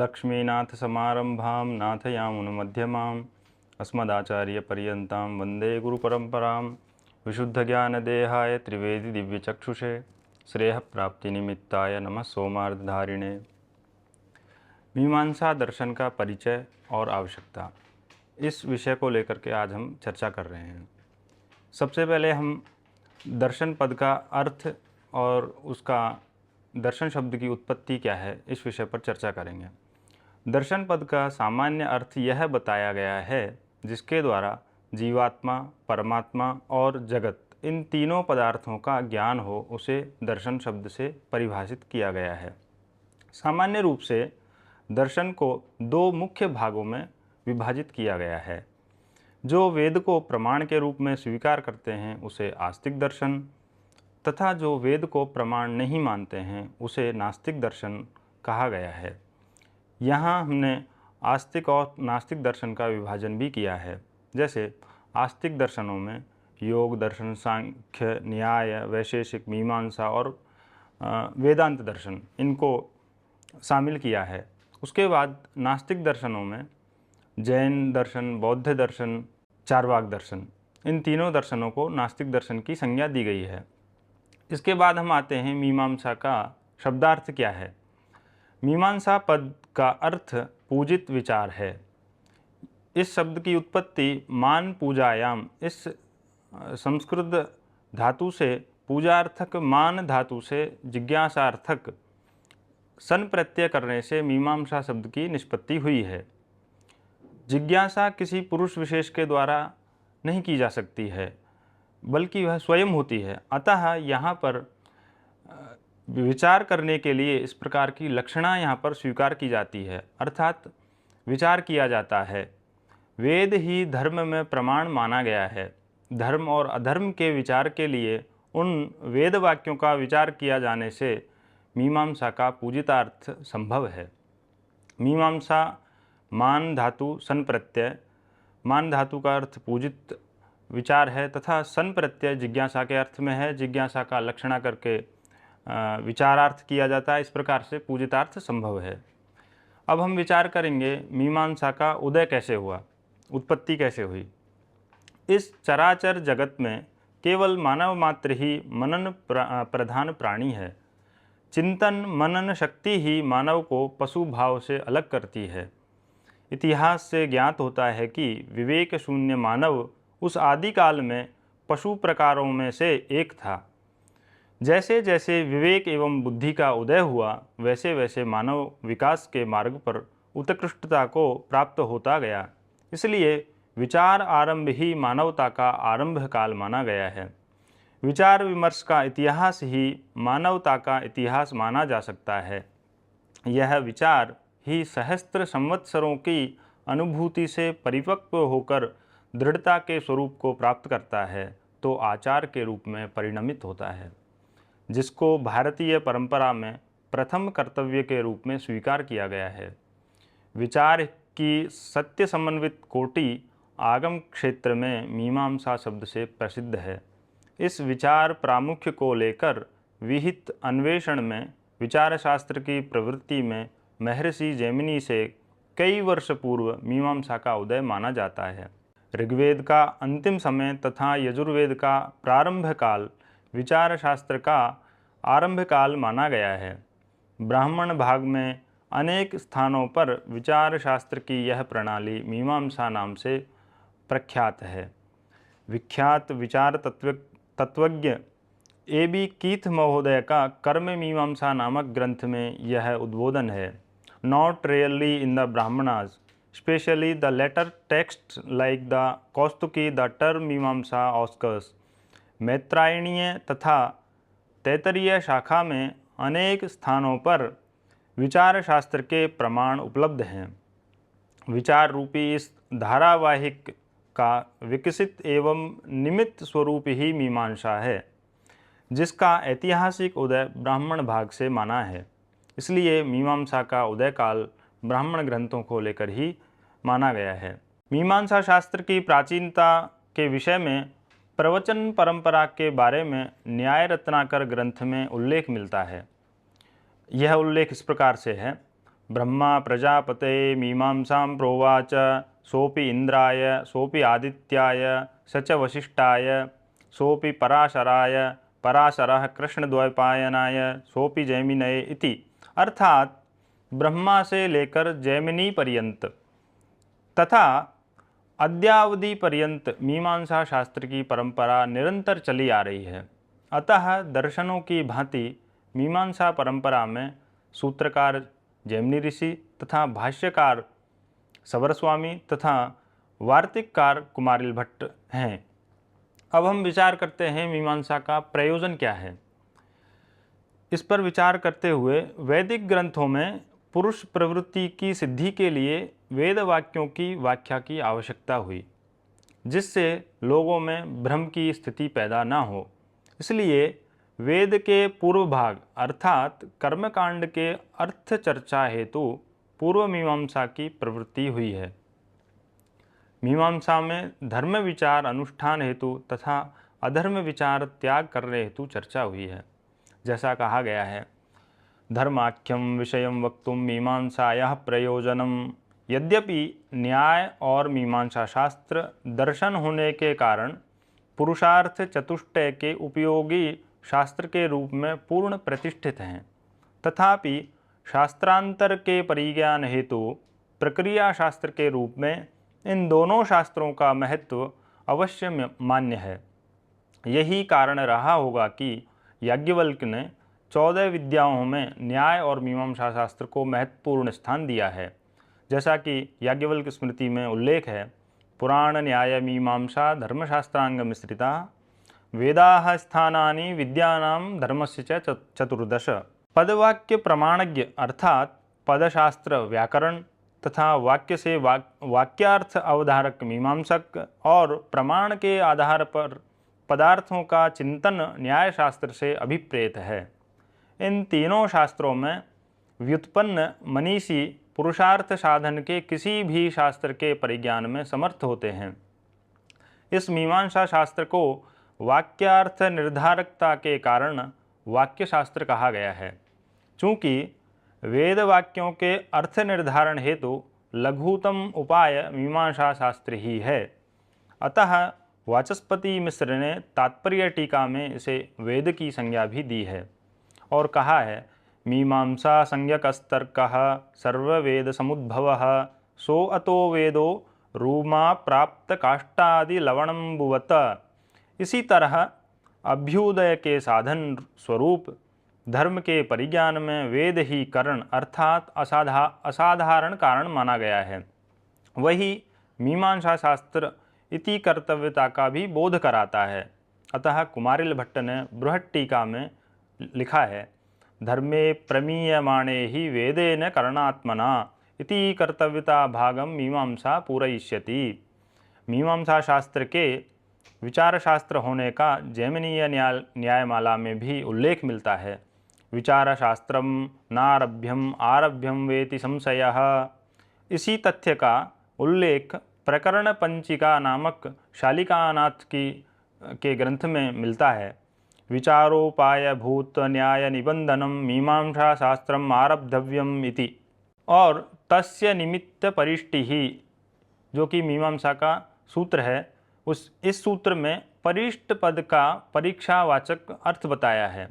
लक्ष्मीनाथसमारम्भां नाथयामुनमध्यमाम् अस्मदाचार्यपर्यन्तां वन्दे गुरुपरम्परां। विशुद्धज्ञानदेहाय त्रिवेदी दिव्यचक्षुषे श्रेयःप्राप्तिनिमित्ताय नमः सोमार्धधारिणे। मीमांसा दर्शन का परिचय और आवश्यकता, इस विषय को लेकर के आज हम चर्चा कर रहे हैं। सबसे पहले हम दर्शन पद का अर्थ और उसका दर्शन शब्द की उत्पत्ति क्या है, इस विषय पर चर्चा करेंगे। दर्शन पद का सामान्य अर्थ यह बताया गया है जिसके द्वारा जीवात्मा, परमात्मा और जगत, इन तीनों पदार्थों का ज्ञान हो, उसे दर्शन शब्द से परिभाषित किया गया है। सामान्य रूप से दर्शन को दो मुख्य भागों में विभाजित किया गया है। जो वेद को प्रमाण के रूप में स्वीकार करते हैं उसे आस्तिक दर्शन, तथा जो वेद को प्रमाण नहीं मानते हैं उसे नास्तिक दर्शन कहा गया है। यहाँ हमने आस्तिक और नास्तिक दर्शन का विभाजन भी किया है। जैसे आस्तिक दर्शनों में योग दर्शन, सांख्य, न्याय, वैशेषिक, मीमांसा और वेदांत दर्शन, इनको शामिल किया है। उसके बाद नास्तिक दर्शनों में जैन दर्शन, बौद्ध दर्शन, चार्वाक दर्शन, इन तीनों दर्शनों को नास्तिक दर्शन की संज्ञा दी गई है। इसके बाद हम आते हैं मीमांसा का शब्दार्थ क्या है। मीमांसा पद का अर्थ पूजित विचार है। इस शब्द की उत्पत्ति मान पूजायाम, इस संस्कृत धातु से, पूजार्थक मान धातु से जिज्ञासार्थक सन प्रत्यय करने से मीमांसा शब्द की निष्पत्ति हुई है। जिज्ञासा किसी पुरुष विशेष के द्वारा नहीं की जा सकती है, बल्कि वह स्वयं होती है। अतः यहाँ पर विचार करने के लिए इस प्रकार की लक्षणा यहाँ पर स्वीकार की जाती है, अर्थात विचार किया जाता है। वेद ही धर्म में प्रमाण माना गया है। धर्म और अधर्म के विचार के लिए उन वेद वाक्यों का विचार किया जाने से मीमांसा का पूजितार्थ संभव है। मीमांसा मान धातु सन प्रत्यय, मान धातु का अर्थ पूजित विचार है तथा सन प्रत्यय जिज्ञासा के अर्थ में है। जिज्ञासा का लक्षणा करके विचारार्थ किया जाता है। इस प्रकार से पूजितार्थ संभव है। अब हम विचार करेंगे मीमांसा का उदय कैसे हुआ, उत्पत्ति कैसे हुई। इस चराचर जगत में केवल मानव मात्र ही मनन प्रधान प्राणी है। चिंतन मनन शक्ति ही मानव को पशु भाव से अलग करती है। इतिहास से ज्ञात होता है कि विवेक शून्य मानव उस आदिकाल में पशु प्रकारों में से एक था। जैसे जैसे विवेक एवं बुद्धि का उदय हुआ, वैसे वैसे मानव विकास के मार्ग पर उत्कृष्टता को प्राप्त होता गया। इसलिए विचार आरंभ ही मानवता का आरंभ काल माना गया है। विचार विमर्श का इतिहास ही मानवता का इतिहास माना जा सकता है। यह विचार ही सहस्त्र संवत्सरों की अनुभूति से परिपक्व होकर दृढ़ता के स्वरूप को प्राप्त करता है तो आचार के रूप में परिणमित होता है, जिसको भारतीय परंपरा में प्रथम कर्तव्य के रूप में स्वीकार किया गया है। विचार की सत्य समन्वित कोटि आगम क्षेत्र में मीमांसा शब्द से प्रसिद्ध है। इस विचार प्रामुख्य को लेकर विहित अन्वेषण में विचार शास्त्र की प्रवृत्ति में महर्षि जैमिनी से कई वर्ष पूर्व मीमांसा का उदय माना जाता है। ऋग्वेद का अंतिम समय तथा यजुर्वेद का प्रारंभ काल विचार शास्त्र का आरंभ काल माना गया है। ब्राह्मण भाग में अनेक स्थानों पर विचार शास्त्र की यह प्रणाली मीमांसा नाम से प्रख्यात है। विख्यात विचार तत्वज्ञ A.B. कीथ महोदय का कर्म मीमांसा नामक ग्रंथ में यह उद्बोधन है। Not really in the Brahmanas, specially the latter text like the Kaushitaki, the term Mimamsa ऑस्कर्स। मैत्रायणीय तथा तैतरीय शाखा में अनेक स्थानों पर विचार शास्त्र के प्रमाण उपलब्ध हैं। विचार रूपी इस धारावाहिक का विकसित एवं निमित्त स्वरूप ही मीमांसा है, जिसका ऐतिहासिक उदय ब्राह्मण भाग से माना है। इसलिए मीमांसा का उदय काल ब्राह्मण ग्रंथों को लेकर ही माना गया है। मीमांसा शास्त्र की प्राचीनता के विषय में प्रवचन परंपरा के बारे में न्याय रत्नाकर ग्रंथ में उल्लेख मिलता है। यह उल्लेख इस प्रकार से है। ब्रह्मा प्रजापते मीमांसां प्रोवाच सोऽपि इंद्राय सोऽपि आदित्याय स च वसिष्ठाय सोऽपि पराशराय पराशरः कृष्णद्वैपायनाय सोऽपि जैमिनये इति। अर्थात ब्रह्मा से लेकर जैमिनी पर्यंत तथा अद्यावधि पर्यंत मीमांसा शास्त्र की परंपरा निरंतर चली आ रही है। अतः दर्शनों की भांति मीमांसा परंपरा में सूत्रकार जैमिनी ऋषि तथा भाष्यकार सबर स्वामी तथा वार्तिककार कुमारिल भट्ट हैं। अब हम विचार करते हैं मीमांसा का प्रयोजन क्या है। इस पर विचार करते हुए वैदिक ग्रंथों में पुरुष प्रवृत्ति की सिद्धि के लिए वेद वाक्यों की व्याख्या की आवश्यकता हुई, जिससे लोगों में भ्रम की स्थिति पैदा न हो। इसलिए वेद के पूर्व भाग अर्थात कर्मकांड के अर्थ चर्चा हेतु पूर्व मीमांसा की प्रवृत्ति हुई है। मीमांसा में धर्म विचार अनुष्ठान हेतु तथा अधर्म विचार त्याग करने हेतु चर्चा हुई है। जैसा कहा गया है, धर्माख्यम विषयम वक्तुम मीमांसायाः प्रयोजनम। यद्यपि न्याय और मीमांसा शास्त्र दर्शन होने के कारण पुरुषार्थ चतुष्टय के उपयोगी शास्त्र के रूप में पूर्ण प्रतिष्ठित हैं, तथापि शास्त्रांतर के परिज्ञान हेतु प्रक्रिया शास्त्र के रूप में इन दोनों शास्त्रों का महत्व अवश्य मान्य है। यही कारण रहा होगा कि याज्ञवल्क्य ने 14 विद्याओं में न्याय और मीमांसा शास्त्र को महत्वपूर्ण स्थान दिया है। जैसा कि याज्ञवल्क्य स्मृति में उल्लेख है, पुराण न्याय मीमांसा धर्मशास्त्रांग मिश्रिता वेदाः स्थानानि विद्यानां धर्मस्य च चतुर्दश। पदवाक्य प्रमाणज्ञ अर्थात पदशास्त्र व्याकरण तथा वाक्य से वाक्यार्थ अवधारक मीमांसक और प्रमाण के आधार पर पदार्थों का चिंतन न्याय शास्त्र से अभिप्रेत है। इन तीनों शास्त्रों में व्युत्पन्न मनीषी पुरुषार्थ साधन के किसी भी शास्त्र के परिज्ञान में समर्थ होते हैं। इस मीमांसा शास्त्र को वाक्यार्थ निर्धारकता के कारण वाक्य शास्त्र कहा गया है। चूँकि वेद वाक्यों के अर्थ निर्धारण हेतु लघुतम उपाय मीमांसा शास्त्र ही है, अतः वाचस्पति मिश्र ने तात्पर्य टीका में इसे वेद की संज्ञा भी दी है और कहा है, मीमांसा संज्ञकस्तर्कः सर्ववेद समुद्भवः सो अतो वेदो रूमा प्राप्त काष्ठादि लवणम्बुवत। इसी तरह अभ्युदय के साधन स्वरूप धर्म के परिज्ञान में वेद ही कारण अर्थात असाधारण कारण माना गया है। वही मीमांसा शास्त्र इति कर्तव्यता का भी बोध कराता है। अतः कुमारिल भट्ट ने बृहत् टीका में लिखा है, धर्मे प्रमीयमाणे ही वेदेन करणात्मना इति कर्तव्यता भागम मीमांसा पूरयिष्यति। मीमांसा शास्त्र के विचार शास्त्र होने का जैमिनीय न्यायमाला में भी उल्लेख मिलता है। विचार शास्त्रम नारभ्यम आरभ्यम वेति संशयः। इसी तथ्य का उल्लेख प्रकरण पंचिका नामक शालिकानाथ के ग्रंथ में मिलता है। विचारोपाय भूत न्याय निबंधनम मीमांसा शास्त्रम आरब्धव्यम इति। और तस्य निमित्त परिष्टि ही, जो कि मीमांसा का सूत्र है, इस सूत्र में परिष्ट पद का परीक्षावाचक अर्थ बताया है।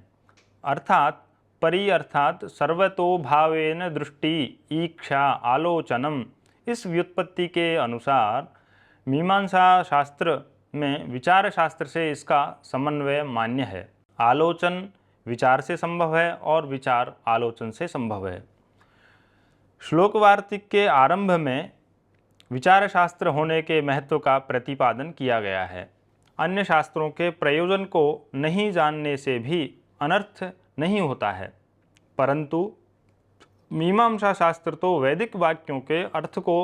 अर्थात परि अर्थात सर्वतो भावेन दृष्टि ईक्षा आलोचनम। इस व्युत्पत्ति के अनुसार मीमांसा शास्त्र में विचार शास्त्र से इसका समन्वय मान्य है। आलोचन विचार से संभव है और विचार आलोचन से संभव है। श्लोक वार्तिक के आरंभ में विचार शास्त्र होने के महत्व का प्रतिपादन किया गया है। अन्य शास्त्रों के प्रयोजन को नहीं जानने से भी अनर्थ नहीं होता है, परंतु मीमांसा शास्त्र तो वैदिक वाक्यों के अर्थ को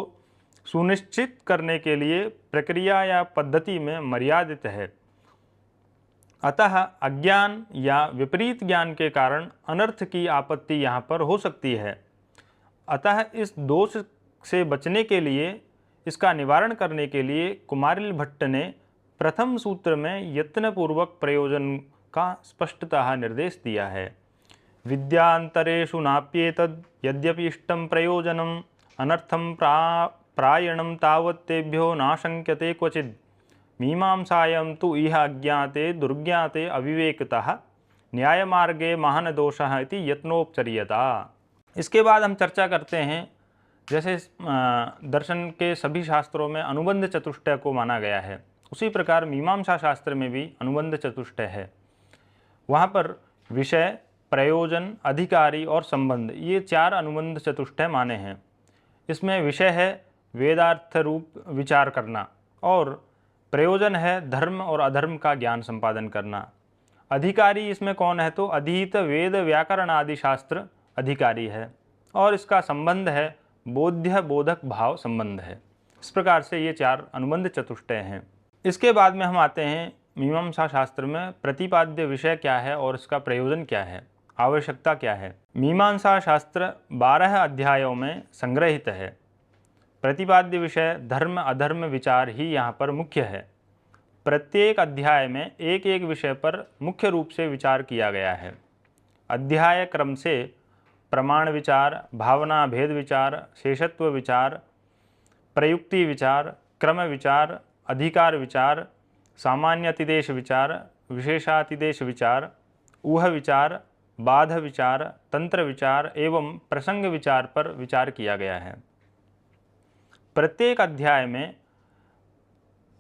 सुनिश्चित करने के लिए प्रक्रिया या पद्धति में मर्यादित है। अतः अज्ञान या विपरीत ज्ञान के कारण अनर्थ की आपत्ति यहाँ पर हो सकती है। अतः इस दोष से बचने के लिए, इसका निवारण करने के लिए कुमारिल भट्ट ने प्रथम सूत्र में यत्नपूर्वक प्रयोजन का स्पष्टतः निर्देश दिया है। विद्यांतरेषु नाप्येतद् यद्यपि इष्टं प्रयोजनम् अनर्थं प्रायणं तावत् तेभ्यो नाशंक्यते क्वचित् मीमांसायां तु इह अज्ञाते दुर्ज्ञाते अविवेकतः न्यायमार्गे महान दोषः इति यत्नोपचर्यता। इसके बाद हम चर्चा करते हैं, जैसे दर्शन के सभी शास्त्रों में अनुबंध चतुष्टय को माना गया है, उसी प्रकार मीमांसा शास्त्र में भी अनुबंध चतुष्टय है। वहाँ पर विषय, प्रयोजन, अधिकारी और संबंध, ये 4 अनुबंध चतुष्टय माने हैं। इसमें विषय है वेदार्थ रूप विचार करना, और प्रयोजन है धर्म और अधर्म का ज्ञान संपादन करना। अधिकारी इसमें कौन है, तो अधीत वेद व्याकरण आदि शास्त्र अधिकारी है, और इसका संबंध है बोध्य बोधक भाव संबंध है। इस प्रकार से ये 4 अनुबंध चतुष्टय हैं। इसके बाद में हम आते हैं मीमांसा शास्त्र में प्रतिपाद्य विषय क्या है और इसका प्रयोजन क्या है, आवश्यकता क्या है। मीमांसा शास्त्र 12 अध्यायों में संग्रहित है। प्रतिपाद्य विषय धर्म अधर्म विचार ही यहाँ पर मुख्य है। प्रत्येक अध्याय में एक एक विषय पर मुख्य रूप से विचार किया गया है। अध्याय क्रम से प्रमाण विचार, भावना भेद विचार, शेषत्व विचार, प्रयुक्ति विचार, क्रम विचार, अधिकार विचार, सामान्यतिदेश विचार, विशेषातिदेश विचार, ऊह विचार, बाध विचार, तंत्र विचार एवं प्रसंग विचार पर विचार किया गया है। प्रत्येक अध्याय में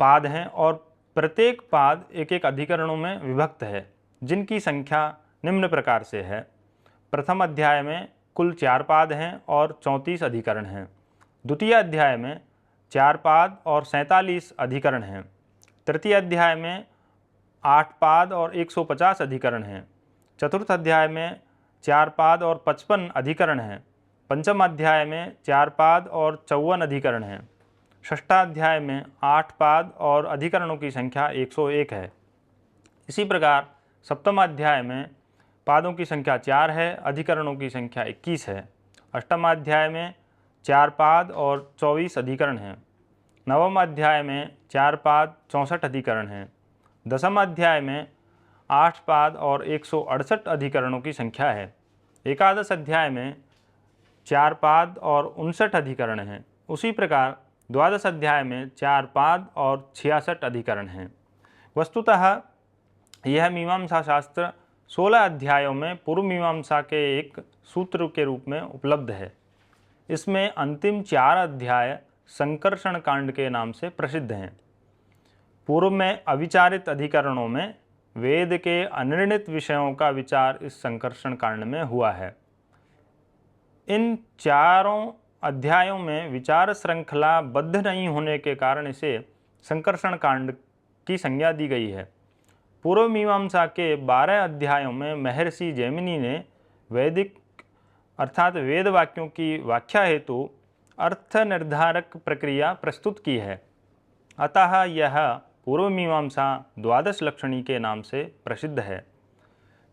पाद हैं और प्रत्येक पाद एक एक अधिकरणों में विभक्त है, जिनकी संख्या निम्न प्रकार से है। प्रथम अध्याय में कुल 4 पाद हैं और 34 अधिकरण हैं। द्वितीय अध्याय में 4 पाद और 47 अधिकरण हैं। तृतीय अध्याय में 8 पाद और 150 अधिकरण हैं। चतुर्थ अध्याय में 4 पाद और 55 अधिकरण हैं। पंचम अध्याय में 4 पाद और 54 अधिकरण हैं। षष्ठाध्याय में 8 पाद और अधिकरणों की संख्या 101 है। इसी प्रकार सप्तम अध्याय में पादों की संख्या 4 है, अधिकरणों की संख्या 21 है। अष्टम अध्याय में 4 पाद और 24 अधिकरण हैं। नवम अध्याय में 4 पाद 64 अधिकरण हैं। दसम अध्याय में 8 पाद और 168 अधिकरणों की संख्या है। एकादश अध्याय में 4 पाद और 59 अधिकरण हैं। उसी प्रकार द्वादश अध्याय में 4 पाद और 66 अधिकरण हैं। वस्तुतः यह मीमांसा शास्त्र 16 अध्यायों में पूर्व मीमांसा के एक सूत्र के रूप में उपलब्ध है। इसमें अंतिम 4 अध्याय संकर्षण कांड के नाम से प्रसिद्ध हैं। पूर्व में अविचारित अधिकरणों में वेद के अनिर्णित विषयों का विचार इस संकर्षण कांड में हुआ है। इन 4 अध्यायों में विचार श्रृंखला बद्ध नहीं होने के कारण इसे संकर्षण कांड की संज्ञा दी गई है। पूर्व मीमांसा के 12 अध्यायों में महर्षि जैमिनी ने वैदिक अर्थात वेद वाक्यों की व्याख्या हेतु अर्थ निर्धारक प्रक्रिया प्रस्तुत की है। अतः यह पूर्व मीमांसा द्वादश लक्षणी के नाम से प्रसिद्ध है।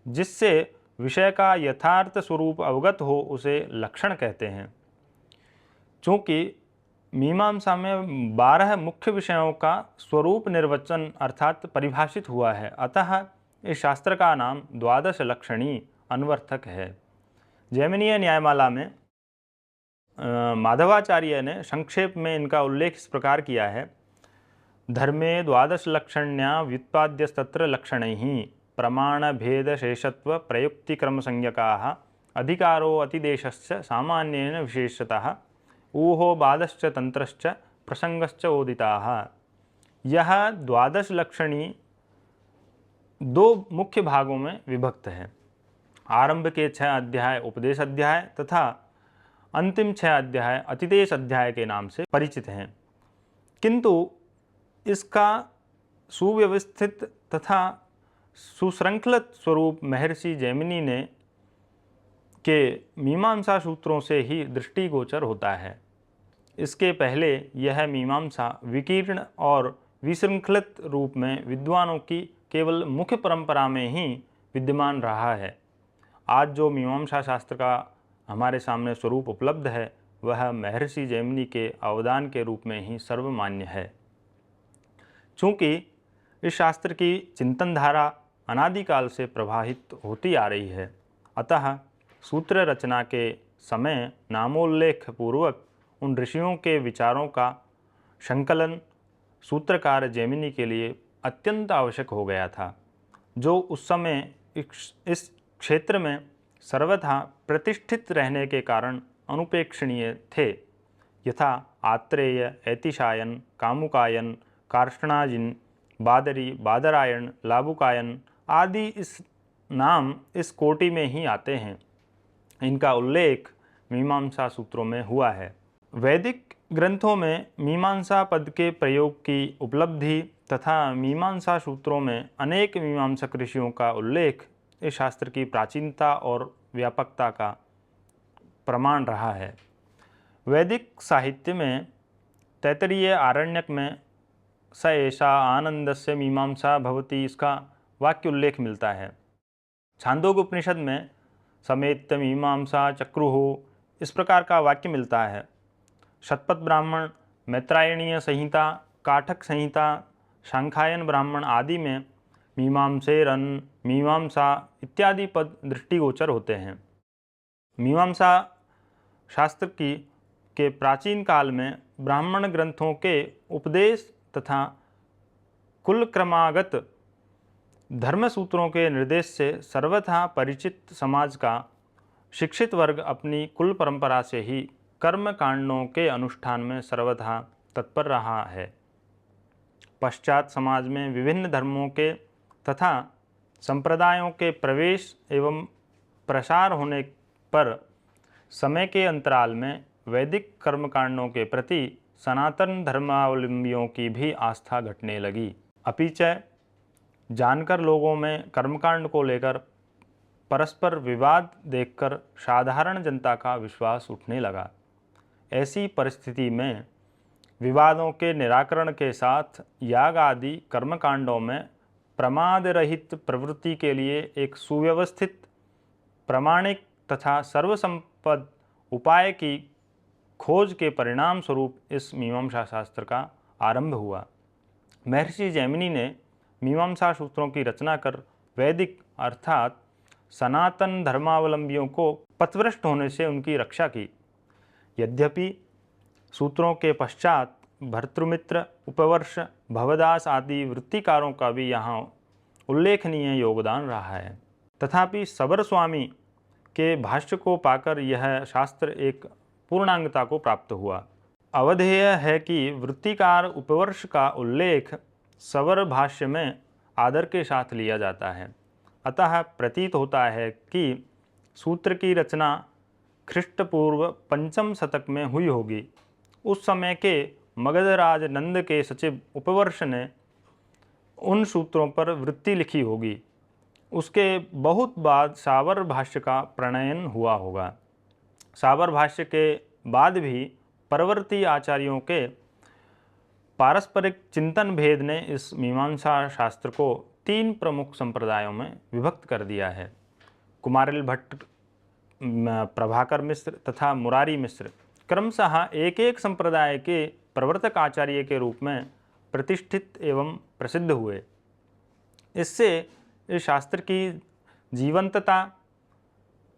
जिससे विषय का यथार्थ स्वरूप अवगत हो उसे लक्षण कहते हैं। चूँकि मीमांसा में 12 मुख्य विषयों का स्वरूप निर्वचन अर्थात परिभाषित हुआ है, अतः इस शास्त्र का नाम द्वादश लक्षणी अनवर्थक है। जैमिनीय न्यायमाला में माधवाचार्य ने संक्षेप में इनका उल्लेख इस प्रकार किया है। धर्मे द्वादश लक्षण्या व्युत्पाद्यस्तत्र लक्षणैः प्रमाण भेद शेषत्व प्रयुक्ति क्रम संज्ञकाः अधिकारो अतिदेशश्च सामान्येन विशेषतः ऊहो बाधश्च तंत्रश्च प्रसंगश्च ओदिताः। यह द्वादश लक्षणी 2 मुख्य भागों में विभक्त है। आरंभ के 6 अध्याय उपदेश अध्याय तथा अंतिम 6 अध्याय अतिदेश अध्याय के नाम से परिचित हैं। किंतु इसका सुव्यवस्थित तथा सुश्रृंखलित स्वरूप महर्षि जैमिनी ने के मीमांसा सूत्रों से ही दृष्टिगोचर होता है। इसके पहले यह मीमांसा विकीर्ण और विशृंखलित रूप में विद्वानों की केवल मुख्य परंपरा में ही विद्यमान रहा है। आज जो मीमांसा शास्त्र का हमारे सामने स्वरूप उपलब्ध है वह महर्षि जैमिनी के अवदान के रूप में ही सर्वमान्य है। चूँकि इस शास्त्र की चिंतन धारा अनादिकाल से प्रवाहित होती आ रही है, अतः सूत्र रचना के समय नामोल्लेख पूर्वक उन ऋषियों के विचारों का संकलन सूत्रकार जैमिनी के लिए अत्यंत आवश्यक हो गया था, जो उस समय इस क्षेत्र में सर्वथा प्रतिष्ठित रहने के कारण अनुपेक्षणीय थे, यथा आत्रेय, ऐतिशायन, कामुकायन, कार्ष्णाजिन, बादरी, बादरायण, लाबुकायन आदि इस कोटि में ही आते हैं। इनका उल्लेख मीमांसा सूत्रों में हुआ है। वैदिक ग्रंथों में मीमांसा पद के प्रयोग की उपलब्धि तथा मीमांसा सूत्रों में अनेक मीमांसक ऋषियों का उल्लेख इस शास्त्र की प्राचीनता और व्यापकता का प्रमाण रहा है। वैदिक साहित्य में तैत्तिरीय आरण्यक में स एषा आनंदस्य मीमांसा भवति इसका वाक्य उल्लेख मिलता है। छांदोग्य उपनिषद में समेत्य मीमांसा चक्रुः इस प्रकार का वाक्य मिलता है। शतपथ ब्राह्मण, मैत्रायणीय संहिता, काठक संहिता, शांखायन ब्राह्मण आदि में मीमांसेरन, मीमांसा इत्यादि पद दृष्टिगोचर होते हैं। मीमांसा शास्त्र के प्राचीन काल में ब्राह्मण ग्रंथों के उपदेश तथा कुलक्रमागत धर्मसूत्रों के निर्देश से सर्वथा परिचित समाज का शिक्षित वर्ग अपनी कुल परंपरा से ही कर्म कांडों के अनुष्ठान में सर्वथा तत्पर रहा है। पश्चात समाज में विभिन्न धर्मों के तथा संप्रदायों के प्रवेश एवं प्रसार होने पर समय के अंतराल में वैदिक कर्मकांडों के प्रति सनातन धर्मावलंबियों की भी आस्था घटने लगी। अपिच जानकर लोगों में कर्मकांड को लेकर परस्पर विवाद देखकर साधारण जनता का विश्वास उठने लगा। ऐसी परिस्थिति में विवादों के निराकरण के साथ याग आदि कर्मकांडों में प्रमाद रहित प्रवृत्ति के लिए एक सुव्यवस्थित, प्रामाणिक तथा सर्वसंपद उपाय की खोज के परिणाम स्वरूप इस मीमांसा शास्त्र का आरंभ हुआ। महर्षि जैमिनी ने मीमांसा सूत्रों की रचना कर वैदिक अर्थात सनातन धर्मावलंबियों को पथभ्रष्ट होने से उनकी रक्षा की। यद्यपि सूत्रों के पश्चात भर्तृमित्र, उपवर्ष, भवदास आदि वृत्तिकारों का भी यहाँ उल्लेखनीय योगदान रहा है, तथापि सबर स्वामी के भाष्य को पाकर यह शास्त्र एक पूर्णांगता को प्राप्त हुआ। अवधेय है कि वृत्तिकार उपवर्ष का उल्लेख सवर भाष्य में आदर के साथ लिया जाता है। अतः प्रतीत होता है कि सूत्र की रचना ख्रीष्टपूर्व 5वीं शतक में हुई होगी। उस समय के मगधराज नंद के सचिव उपवर्ष ने उन सूत्रों पर वृत्ति लिखी होगी। उसके बहुत बाद सावर भाष्य का प्रणयन हुआ होगा। सावर भाष्य के बाद भी परवर्ती आचार्यों के पारस्परिक चिंतन भेद ने इस मीमांसा शास्त्र को 3 प्रमुख संप्रदायों में विभक्त कर दिया है। कुमारिल भट्ट, प्रभाकर मिश्र तथा मुरारी मिश्र क्रमशः एक एक संप्रदाय के प्रवर्तक आचार्य के रूप में प्रतिष्ठित एवं प्रसिद्ध हुए। इससे इस शास्त्र की जीवंतता,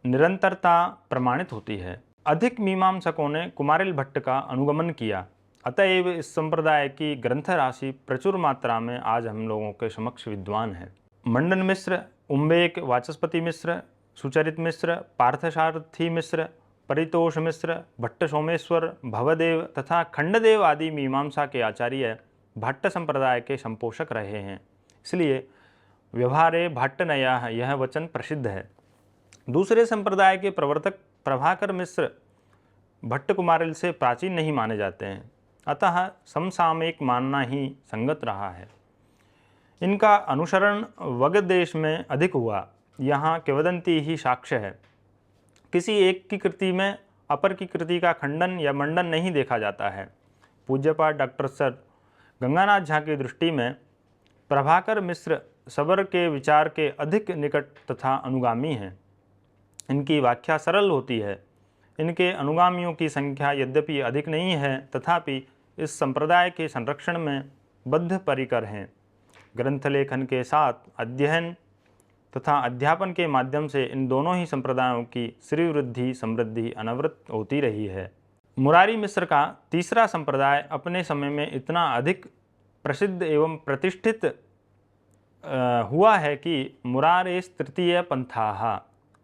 निरंतरता प्रमाणित होती है। अधिक मीमांसकों ने कुमारिल भट्ट का अनुगमन किया, अतएव इस संप्रदाय की ग्रंथ राशि प्रचुर मात्रा में आज हम लोगों के समक्ष विद्वान है। मंडन मिश्र, उम्बेक, वाचस्पति मिश्र, सुचरित मिश्र, पार्थसारथी मिश्र, परितोष मिश्र, भट्ट सोमेश्वर, भवदेव तथा खंडदेव आदि मीमांसा के आचार्य भट्ट संप्रदाय के संपोषक रहे हैं। इसलिए व्यवहारे भट्टनयः यह वचन प्रसिद्ध है। दूसरे संप्रदाय के प्रवर्तक प्रभाकर मिश्र भट्ट कुमारिल से प्राचीन नहीं माने जाते हैं, अतः समसामयिक मानना ही संगत रहा है। इनका अनुसरण वग देश में अधिक हुआ। यहाँ किंवदंती ही साक्ष्य है। किसी एक की कृति में अपर की कृति का खंडन या मंडन नहीं देखा जाता है। पूज्यपाठ डॉक्टर सर गंगानाथ झा की दृष्टि में प्रभाकर मिश्र सबर के विचार के अधिक निकट तथा अनुगामी हैं। इनकी व्याख्या सरल होती है। इनके अनुगामियों की संख्या यद्यपि अधिक नहीं है, तथापि इस संप्रदाय के संरक्षण में बद्ध परिकर हैं। ग्रंथ लेखन के साथ अध्ययन, तथा अध्यापन के माध्यम से इन दोनों ही संप्रदायों की श्रीवृद्धि समृद्धि अनवरत होती रही है। मुरारी मिश्र का तीसरा संप्रदाय अपने समय में इतना अधिक प्रसिद्ध एवं प्रतिष्ठित हुआ है कि मुरारेस तृतीय पंथाः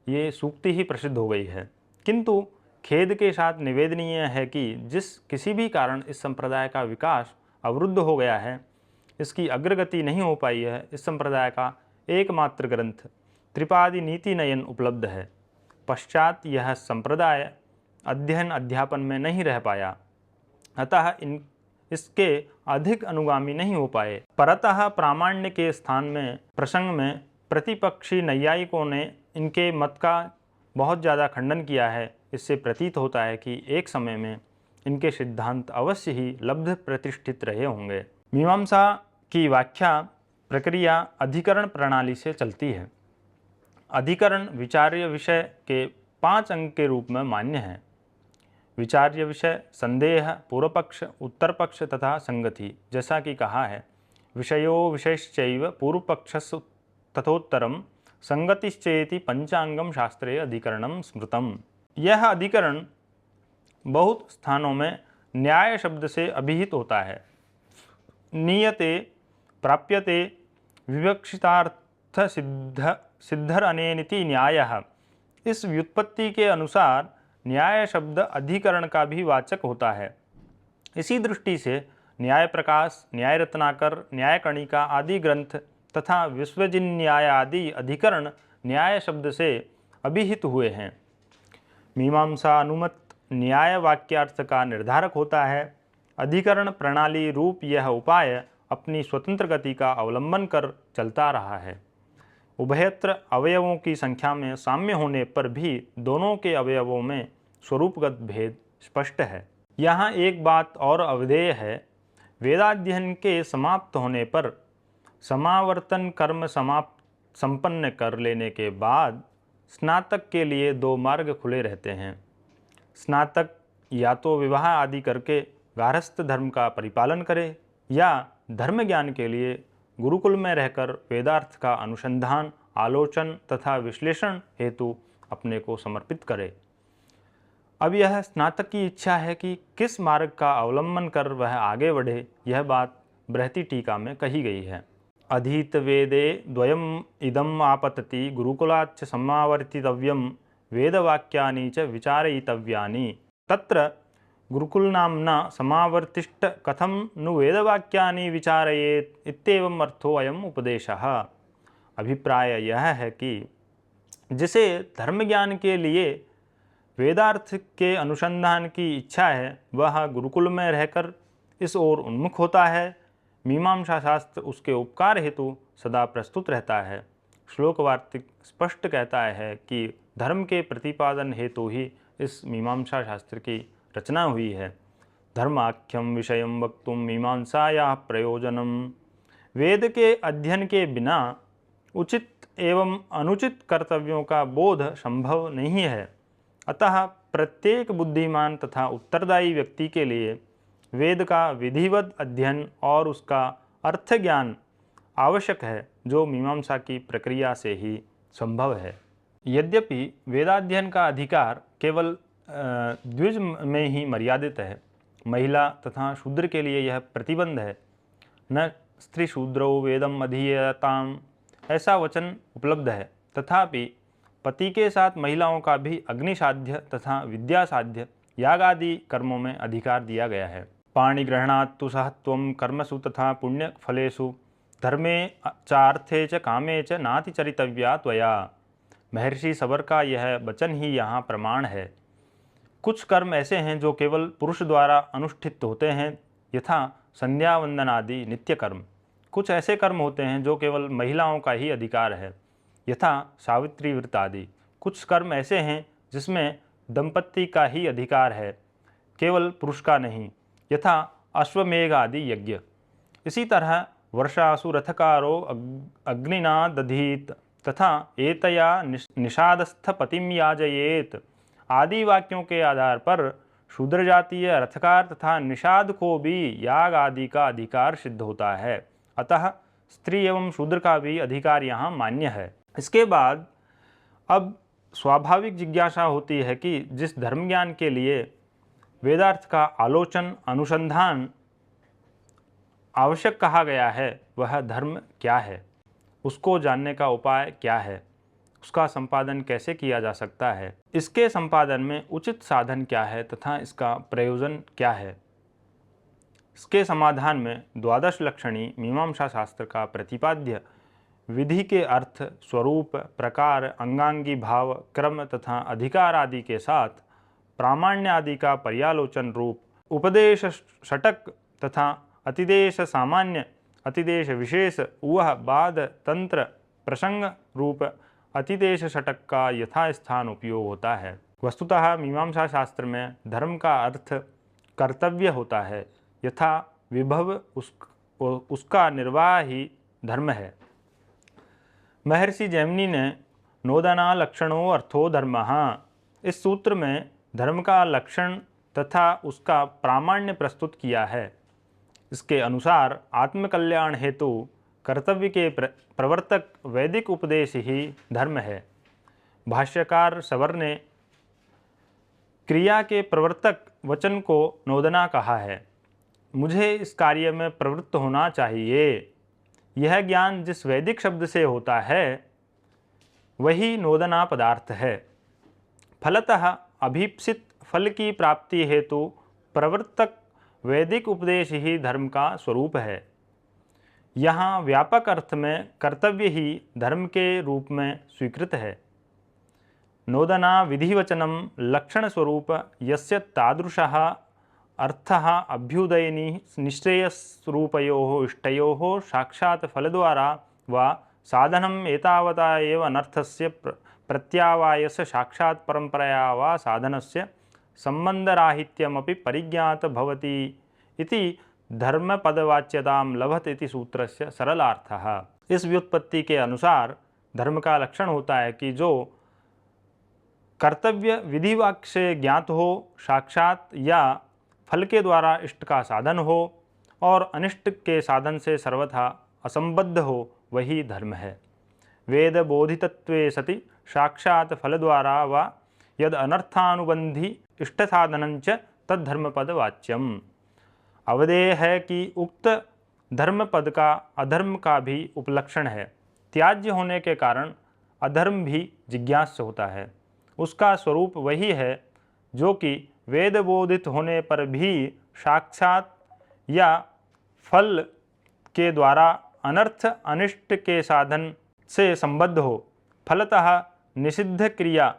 ये सूक्ति ही प्रसिद्ध हो गई है। किंतु खेद के साथ निवेदनीय है कि जिस किसी भी कारण इस संप्रदाय का विकास अवरुद्ध हो गया है, इसकी अग्रगति नहीं हो पाई है, इस संप्रदाय का एकमात्र ग्रंथ त्रिपादी नीति नयन उपलब्ध है। पश्चात यह संप्रदाय अध्ययन अध्यापन में नहीं रह पाया, अतः इसके अधिक अनुगामी नहीं हो पाए। परतः प्रामाण्य के स्थान में प्रसंग में प्रतिपक्षी नैयायिकों ने इनके मत का बहुत ज़्यादा खंडन किया है। इससे प्रतीत होता है कि एक समय में इनके सिद्धांत अवश्य ही लब्ध प्रतिष्ठित रहे होंगे। मीमांसा की व्याख्या प्रक्रिया अधिकरण प्रणाली से चलती है। अधिकरण विचार्य विषय के 5 अंग के रूप में मान्य है। विचार्य विषय संदेह, पूर्व पक्ष, उत्तर पक्ष तथा संगति। जैसा कि कहा है, विषयो विषयश्चैव पूर्व पक्षस् तथोत्तरम संगतिश्चेति पंचांगम शास्त्रे अधिकरणम स्मृतम। यह अधिकरण बहुत स्थानों में न्याय शब्द से अभिहित होता है। नीयते, प्राप्यते, विवक्षितार्थ सिद्धर अनेनिति न्यायः। इस व्युत्पत्ति के अनुसार न्याय शब्द अधिकरण का भी वाचक होता है। इसी दृष्टि से न्याय प्रकाश, न्याय रत्नाकर, न्याय कणिका आदि ग्रंथ तथा विश्वजिन्याय आदि अधिकरण न्याय शब्द से अभिहित हुए हैं। मीमांसा अनुमत न्याय वाक्यार्थ का निर्धारक होता है। अधिकरण प्रणाली रूप यह उपाय अपनी स्वतंत्र गति का अवलंबन कर चलता रहा है। उभयत्र अवयवों की संख्या में साम्य होने पर भी दोनों के अवयवों में स्वरूपगत भेद स्पष्ट है। यहाँ एक बात और अवधेय है। वेदाध्ययन के समाप्त होने पर समावर्तन कर्म संपन्न कर लेने के बाद स्नातक के लिए 2 मार्ग खुले रहते हैं। स्नातक या तो विवाह आदि करके गार्हस्थ धर्म का परिपालन करे या धर्म ज्ञान के लिए गुरुकुल में रहकर वेदार्थ का अनुसंधान, आलोचन तथा विश्लेषण हेतु अपने को समर्पित करे। अब यह स्नातक की इच्छा है कि किस मार्ग का अवलंबन कर वह आगे बढ़े। यह बात बृहति टीका में कही गई है। अधीत वेदे द्वयम इदम आपतति गुरुकुलाच्च समावर्तितव्यम वेदवाक्यानि च विचारयितव्यानि। तत्र गुरुकुलनाम्ना समावर्तिष्ठ कथम नु वेदवाक्यानि विचारयेत् इत्येवम् अर्थो अयम उपदेशः। अभिप्राय यह है कि जिसे धर्म ज्ञान के लिए वेदार्थ के अनुसंधान की इच्छा है, वह गुरुकुल में रहकर इस ओर उन्मुख होता है। मीमांसा शास्त्र उसके उपकार हेतु सदा प्रस्तुत रहता है। श्लोक वार्तिक स्पष्ट कहता है कि धर्म के प्रतिपादन हेतु ही इस मीमांसा शास्त्र की रचना हुई है। धर्माख्यम विषयम वक्तुम मीमांसायाः प्रयोजनम। वेद के अध्ययन के बिना उचित एवं अनुचित कर्तव्यों का बोध संभव नहीं है। अतः प्रत्येक बुद्धिमान तथा उत्तरदायी व्यक्ति के लिए वेद का विधिवत अध्ययन और उसका अर्थ ज्ञान आवश्यक है, जो मीमांसा की प्रक्रिया से ही संभव है। यद्यपि वेदाध्ययन का अधिकार केवल द्विज में ही मर्यादित है, महिला तथा शूद्र के लिए यह प्रतिबंध है। न स्त्री शूद्रो वेदम अधीयताम ऐसा वचन उपलब्ध है। तथापि पति के साथ महिलाओं का भी अग्निसाध्य तथा विद्यासाध्य याग आदि कर्मों में अधिकार दिया गया है। पाणिग्रहणात् तु सहत्वं कर्मसु तथा पुण्य फलेषु धर्मे चार्थे च कामे च नातिचरितव्या त्वया। महर्षि सबर का यह वचन ही यहाँ प्रमाण है। कुछ कर्म ऐसे हैं जो केवल पुरुष द्वारा अनुष्ठित होते हैं, यथा संध्या वंदन आदि नित्य कर्म। कुछ ऐसे कर्म होते हैं जो केवल महिलाओं का ही अधिकार है, यथा सावित्री व्रत आदि। कुछ कर्म ऐसे हैं जिसमें दंपत्ति का ही अधिकार है, केवल पुरुष का नहीं, यथा अश्वमेघ आदि यज्ञ। इसी तरह वर्षासु रथकारो अग्निना दधीत तथा एतया निषादस्थ पतिम याजयेत आदि वाक्यों के आधार पर शूद्र जातीय रथकार तथा निषाद को भी याग आदि का अधिकार सिद्ध होता है। अतः स्त्री एवं शूद्र का भी अधिकार यहाँ मान्य है। इसके बाद अब स्वाभाविक जिज्ञासा होती है कि जिस धर्म ज्ञान के लिए वेदार्थ का आलोचन अनुसंधान आवश्यक कहा गया है वह धर्म क्या है, उसको जानने का उपाय क्या है, उसका संपादन कैसे किया जा सकता है, इसके संपादन में उचित साधन क्या है तथा इसका प्रयोजन क्या है। इसके समाधान में द्वादश लक्षणी मीमांसा शास्त्र का प्रतिपाद्य विधि के अर्थ, स्वरूप, प्रकार, अंगांगी भाव, क्रम तथा अधिकार आदि के साथ प्रामाण्य आदि का पर्यालोचन रूप उपदेश षटक तथा अतिदेश सामान्य, अतिदेश विशेष, वह बाद तंत्र प्रसंग रूप अतिदेश षटक का यथास्थान उपयोग होता है। वस्तुतः मीमांसा शास्त्र में धर्म का अर्थ कर्तव्य होता है, यथा विभव उसका निर्वाह ही धर्म है। महर्षि जैमिनी ने नोदना लक्षणों अर्थो धर्मः इस सूत्र में धर्म का लक्षण तथा उसका प्रामाण्य प्रस्तुत किया है। इसके अनुसार आत्मकल्याण हेतु कर्तव्य के प्रवर्तक वैदिक उपदेश ही धर्म है। भाष्यकार सवर ने क्रिया के प्रवर्तक वचन को नोदना कहा है। मुझे इस कार्य में प्रवृत्त होना चाहिए। यह ज्ञान जिस वैदिक शब्द से होता है वही नोदना पदार्थ है। फलतः अभीप्सित फल की प्राप्ति हेतु प्रवर्तक वैदिक उपदेश ही धर्म का स्वरूप है। यहाँ व्यापक अर्थ में कर्तव्य ही धर्म के रूप में स्वीकृत है। नोदना विधिवचनम लक्षण स्वरूप यस्य तादृशः अर्थः अभ्युदयनी निश्रेयस्रूपयोः इष्टयोः साक्षात् फलद्वारा वा साधनम् एतावता एव अनर्थस्य प्रत्यावायस्य साक्षात् परंपरया वा साधनस्य संबंधराहित्यमपि परिज्ञात भवति इति धर्मपदवाच्यतां लभते इति सूत्रस्य सरलार्थः। इस व्युत्पत्ति के अनुसार धर्म का लक्षण होता है कि जो कर्तव्य विधि वाक्य से ज्ञात हो, साक्षात या फल के द्वारा इष्ट का साधन हो और अनिष्ट के साधन से सर्वथा असंबद्ध हो, वही धर्म है। वेद बोधितत्वे सति साक्षात फल द्वारा वा यद अनर्थानुबंधी इष्ट साधनंच तद्धर्मपद वाच्यम। अवधेय है कि उक्त धर्म पद का अधर्म का भी उपलक्षण है। त्याज्य होने के कारण अधर्म भी जिज्ञास्य होता है। उसका स्वरूप वही है जो कि वेद बोधित होने पर भी साक्षात या फल के द्वारा अनर्थ अनिष्ट के साधन से संबद्ध हो। फलतः निषिद्ध क्रिया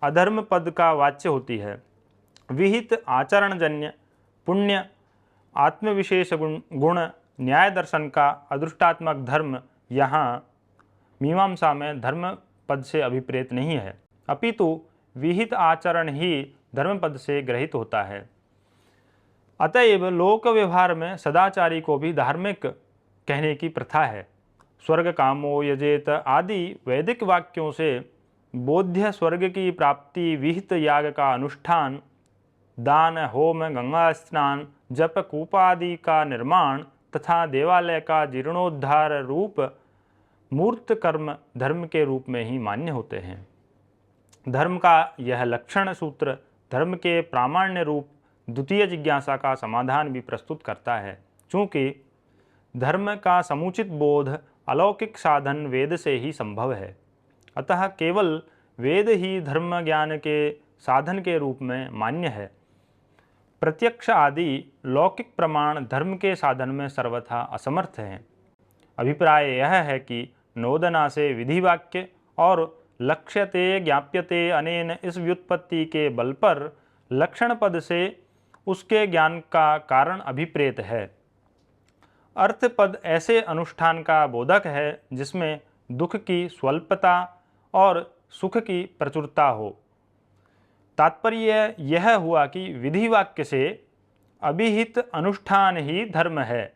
अधर्म पद का वाच्य होती है। विहित आचरणजन्य पुण्य आत्मविशेष गुण न्याय दर्शन का अदृष्टात्मक धर्म यहाँ मीमांसा में धर्म पद से अभिप्रेत नहीं है, अपितु विहित आचरण ही धर्म पद से ग्रहित होता है। अतएव लोक व्यवहार में सदाचारी को भी धार्मिक कहने की प्रथा है। स्वर्ग कामो यजेत आदि वैदिक वाक्यों से बोध्य स्वर्ग की प्राप्ति, विहित याग का अनुष्ठान, दान, होम, गंगा स्नान, जप, कूपादि का निर्माण तथा देवालय का जीर्णोद्धार रूप मूर्त कर्म धर्म के रूप में ही मान्य होते हैं। धर्म का यह लक्षण सूत्र धर्म के प्रामाण्य रूप द्वितीय जिज्ञासा का समाधान भी प्रस्तुत करता है। चूँकि धर्म का समुचित बोध अलौकिक साधन वेद से ही संभव है, अतः केवल वेद ही धर्म ज्ञान के साधन के रूप में मान्य है। प्रत्यक्ष आदि लौकिक प्रमाण धर्म के साधन में सर्वथा असमर्थ हैं। अभिप्राय यह है कि नोदना से विधि वाक्य और लक्ष्यते ज्ञाप्यते अनेन इस व्युत्पत्ति के बल पर लक्षण पद से उसके ज्ञान का कारण अभिप्रेत है। अर्थ पद ऐसे अनुष्ठान का बोधक है जिसमें दुख की स्वल्पता और सुख की प्रचुरता हो। तात्पर्य यह हुआ कि विधि वाक्य से अभिहित अनुष्ठान ही धर्म है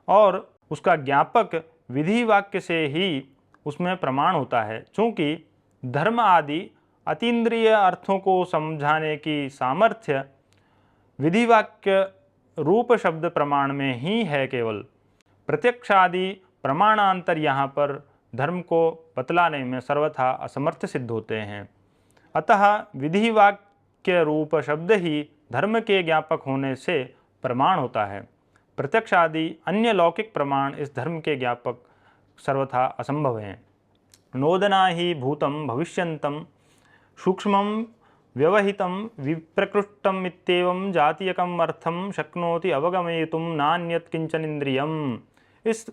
और उसका ज्ञापक विधि वाक्य से ही उसमें प्रमाण होता है। चूँकि धर्म आदि अतीन्द्रिय अर्थों को समझाने की सामर्थ्य विधि वाक्य रूप शब्द प्रमाण में ही है। केवल प्रत्यक्ष आदि प्रमाणांतर यहाँ पर धर्म को बतलाने में सर्वथा असमर्थ सिद्ध होते हैं। अतः विधि वाक्य रूप शब्द ही धर्म के ज्ञापक होने से प्रमाण होता है। प्रत्यक्ष आदि अन्य लौकिक प्रमाण इस धर्म के ज्ञापक सर्वथा असंभव हैं। नोदना ही भूतं भविष्यन्तं सूक्ष्मं व्यवहितं विप्रकृष्टम् इत्येवं जातीयकम् अर्थं शक्नोति अवगमयितुं नान्यत् किंचन इंद्रियम्। इस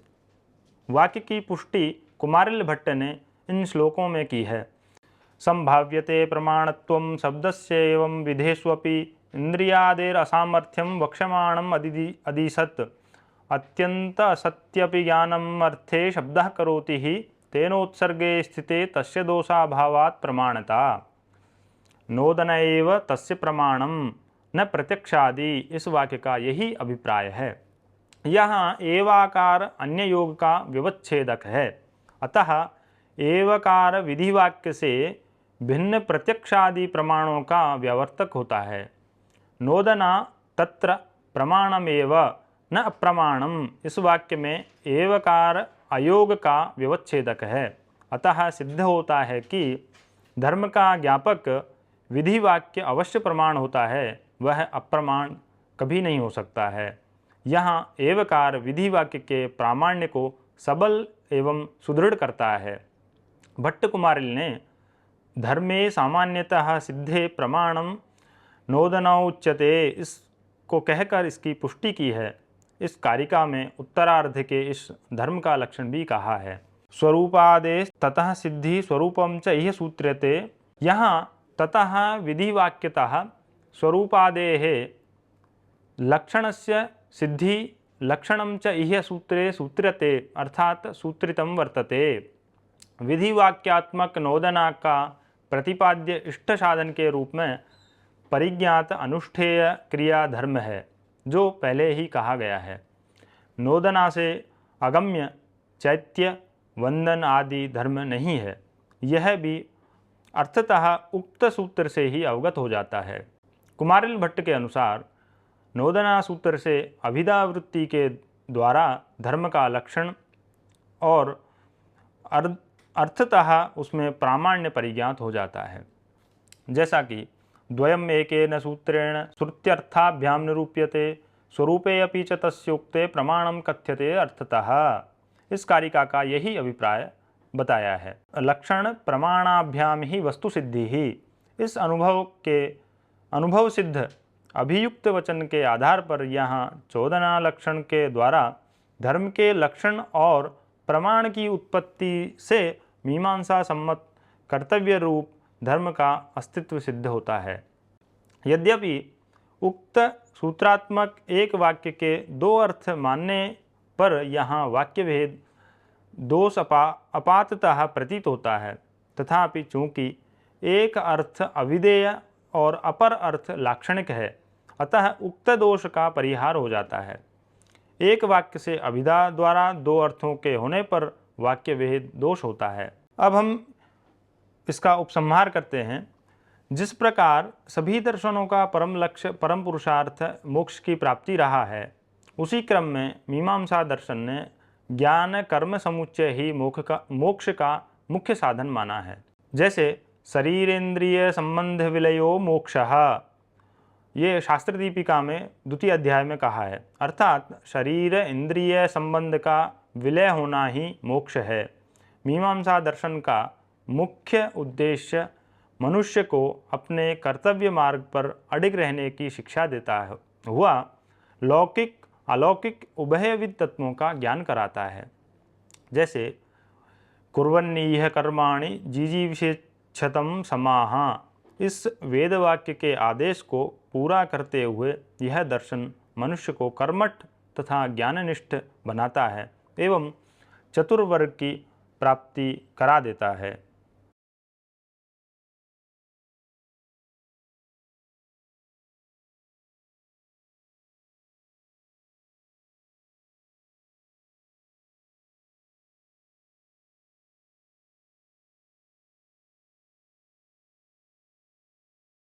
वाक्य की पुष्टि कुमारिल भट्ट ने इन श्लोकों में की है। संभाव्यते प्रमाणत्वं शब्दस्य एवं विधेष्वपि इंद्रियादेर असामर्थ्यं वक्ष्यमाणम् अदिशत् अत्यंत असत्यपि ज्ञानम् अर्थे शब्दः करोति हि तेनोत्सर्गे स्थिते तस्य दोषाभावात् प्रमाणता। नोदन एव तस्य प्रमाणम न प्रत्यक्षादि, इस वाक्य का यही अभिप्राय है। यहाँ एवाकार अन्य योग का व्यवच्छेदक है। अतः एवकार विधि वाक्य से भिन्न प्रत्यक्षादि प्रमाणों का व्यावर्तक होता है। नोदना तत्र प्रमाणमेव न अप्रमाणम, इस वाक्य में एवकार अयोग का व्यवच्छेदक है। अतः सिद्ध होता है कि धर्म का ज्ञापक विधि वाक्य अवश्य प्रमाण होता है, वह अप्रमाण कभी नहीं हो सकता है। यहाँ एवकार विधि वाक्य के प्रामाण्य को सबल एवं सुदृढ़ करता है। भट्ट कुमारिल ने धर्मे सामान्यतः सिद्धे प्रमाणम नोदनौच्यते इसको कहकर इसकी पुष्टि की है। इस कारिका में उत्तरार्ध के इस धर्म का लक्षण भी कहा है। स्वरूपादेश ततः सिद्धि स्वरूपम च इह सूत्र्यते। यहाँ ततः विधिवाक्यतः स्वरूपादेः लक्षणस्य सिद्धि लक्षणं च इह सूत्रे सूत्र्यते अर्थात सूत्रितं वर्तते। विधिवाक्यात्मक नोदना का प्रतिपाद्य इष्ट साधन के रूप में परिज्ञात अनुष्ठेय क्रिया धर्म है, जो पहले ही कहा गया है। नोदना से अगम्य चैत्य वंदन आदि धर्म नहीं है, यह भी अर्थतः उक्त सूत्र से ही अवगत हो जाता है। कुमारिल भट्ट के अनुसार नोदना सूत्र से अभिधावृत्ति के द्वारा धर्म का लक्षण और अर्थतः उसमें प्रामाण्य परिज्ञात हो जाता है। जैसा कि द्वयम् एकेन सूत्रेण श्रुत्यर्थाभ्याम निरूप्यते स्वरूपे अपि च तस्योक्ते प्रमाणम कथ्यते अर्थतः। इस कारिका का यही अभिप्राय बताया है। लक्षण प्रमाणाभ्याम ही वस्तु सिद्धि ही। इस अनुभव सिद्ध अभियुक्त वचन के आधार पर यहाँ चोदना लक्षण के द्वारा धर्म के लक्षण और प्रमाण की उत्पत्ति से मीमांसा सम्मत कर्तव्य रूप धर्म का अस्तित्व सिद्ध होता है। यद्यपि उक्त सूत्रात्मक एक वाक्य के दो अर्थ मानने पर यहाँ वाक्य भेद दोष अपाततः प्रतीत होता है, तथापि चूँकि एक अर्थ अविधेय और अपर अर्थ लाक्षणिक है, अतः उक्त दोष का परिहार हो जाता है। एक वाक्य से अभिधा द्वारा दो अर्थों के होने पर वाक्य भेद दोष होता है। अब हम इसका उपसंहार करते हैं। जिस प्रकार सभी दर्शनों का परम लक्ष्य परम पुरुषार्थ मोक्ष की प्राप्ति रहा है, उसी क्रम में मीमांसा दर्शन ने ज्ञान कर्म समुच्चय ही मोक्ष का मुख्य साधन माना है। जैसे शरीरेन्द्रिय संबंध विलयो मोक्षः, ये शास्त्र दीपिका में द्वितीय अध्याय में कहा है, अर्थात शरीर इंद्रिय संबंध का विलय होना ही मोक्ष है। मीमांसा दर्शन का मुख्य उद्देश्य मनुष्य को अपने कर्तव्य मार्ग पर अडिग रहने की शिक्षा देता हुआ लौकिक अलौकिक उभयविध तत्वों का ज्ञान कराता है। जैसे कुर्वन्नीह कर्माणि जिजीविषेच्छतं समाह, इस वेदवाक्य के आदेश को पूरा करते हुए यह दर्शन मनुष्य को कर्मठ तथा ज्ञाननिष्ठ बनाता है एवं चतुर्वर्ग की प्राप्ति करा देता है।